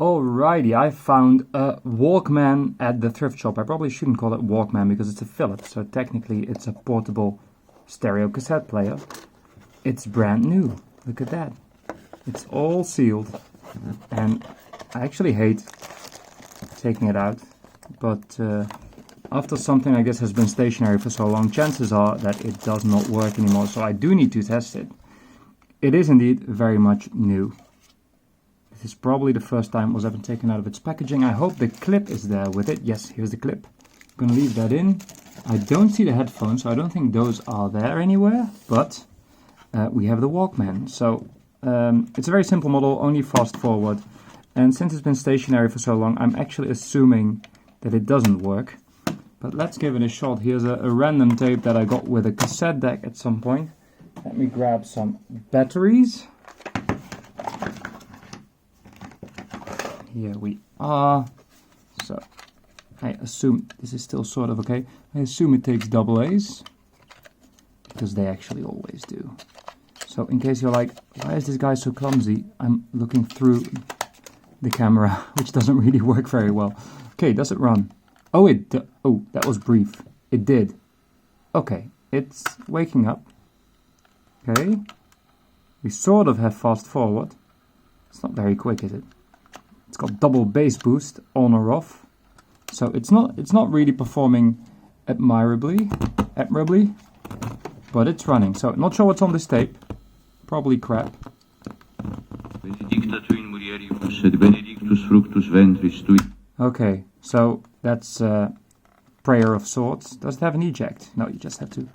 Alrighty, I found a Walkman at the thrift shop. I probably shouldn't call it Walkman because it's a Philips, so technically it's a portable stereo cassette player. It's brand new. Look at that. It's all sealed, and I actually hate taking it out, but after something I guess has been stationary for so long, chances are that it does not work anymore, so I do need to test it. It is indeed very much new. This is probably the first time it was ever taken out of its packaging. I hope the clip is there with it. Yes, here's the clip. I'm gonna leave that in. I don't see the headphones, so I don't think those are there anywhere, but we have the Walkman. So it's a very simple model, only fast forward. And since it's been stationary for so long, I'm actually assuming that it doesn't work. But let's give it a shot. Here's a random tape that I got with a cassette deck at some point. Let me grab some batteries. Here we are. So I assume this is still sort of okay. I assume it takes AA's, because they actually always do. So in case you're like, why is this guy so clumsy? I'm looking through the camera, which doesn't really work very well. Okay, does it run? Oh, oh, that was brief. It did. Okay, it's waking up. Okay, we sort of have fast forward. It's not very quick, is it? It's got double bass boost, on or off. So it's not really performing admirably, but it's running. So not sure what's on this tape. Probably crap. Okay, so that's prayer of sorts. Does it have an eject? No, you just have to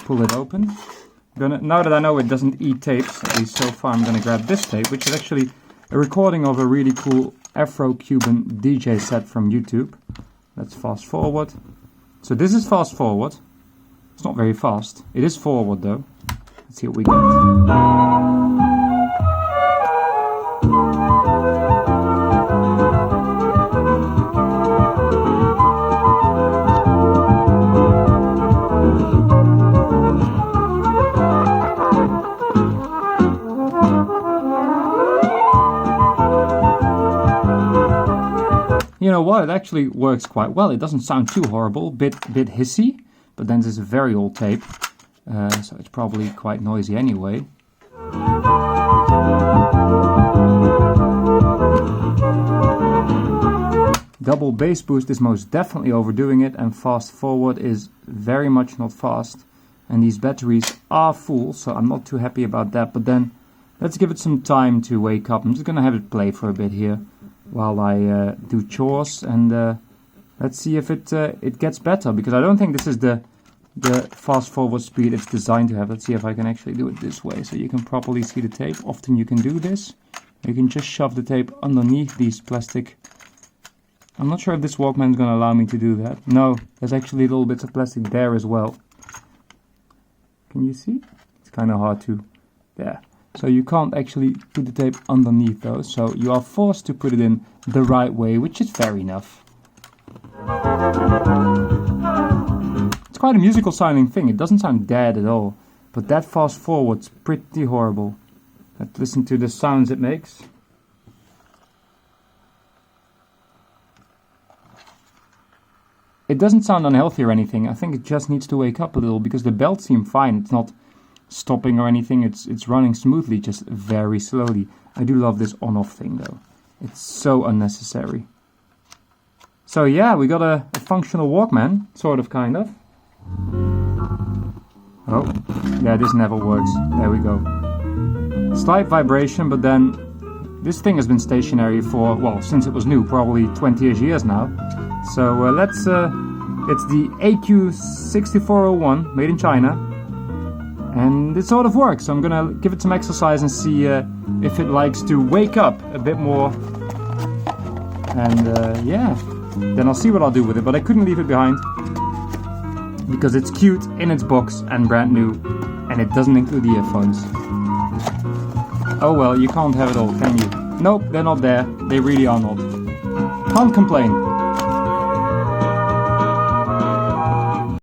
pull it open. Now that I know it doesn't eat tapes, at least so far, I'm gonna grab this tape, which is actually a recording of a really cool Afro-Cuban DJ set from YouTube. Let's fast forward. So this is fast forward. It's not very fast. It is forward though. Let's see what we get. You know what, it actually works quite well. It doesn't sound too horrible, bit hissy, but then this is a very old tape, so it's probably quite noisy anyway. Double bass boost is most definitely overdoing it, and fast forward is very much not fast. And these batteries are full, so I'm not too happy about that, but then let's give it some time to wake up. I'm just gonna have it play for a bit here while I do chores, and let's see if it gets better, because I don't think this is the fast forward speed it's designed to have. Let's see if I can actually do it this way so you can properly see the tape. Often you can do this. You can just shove the tape underneath these plastic. I'm not sure if this Walkman is going to allow me to do that. No, there's actually little bits of plastic there as well. Can you see? It's kind of hard to. There. So you can't actually put the tape underneath those, so you are forced to put it in the right way, which is fair enough. It's quite a musical sounding thing. It doesn't sound dead at all, but that fast forward's pretty horrible. Let's listen to the sounds it makes. It doesn't sound unhealthy or anything. I think it just needs to wake up a little, because the belts seem fine. It's not stopping or anything, it's running smoothly, just very slowly. I do love this on-off thing though. It's so unnecessary. So yeah, we got a functional Walkman, sort of, kind of. Oh, yeah, this never works. There we go. Slight vibration, but then this thing has been stationary for, well, since it was new, probably 20-ish years now. So it's the AQ6401, made in China. And it sort of works, so I'm gonna give it some exercise and see if it likes to wake up a bit more. And yeah, then I'll see what I'll do with it, but I couldn't leave it behind because it's cute in its box and brand new, and it doesn't include the earphones. Oh well, you can't have it all, can you? Nope, they're not there. They really are not. Can't complain.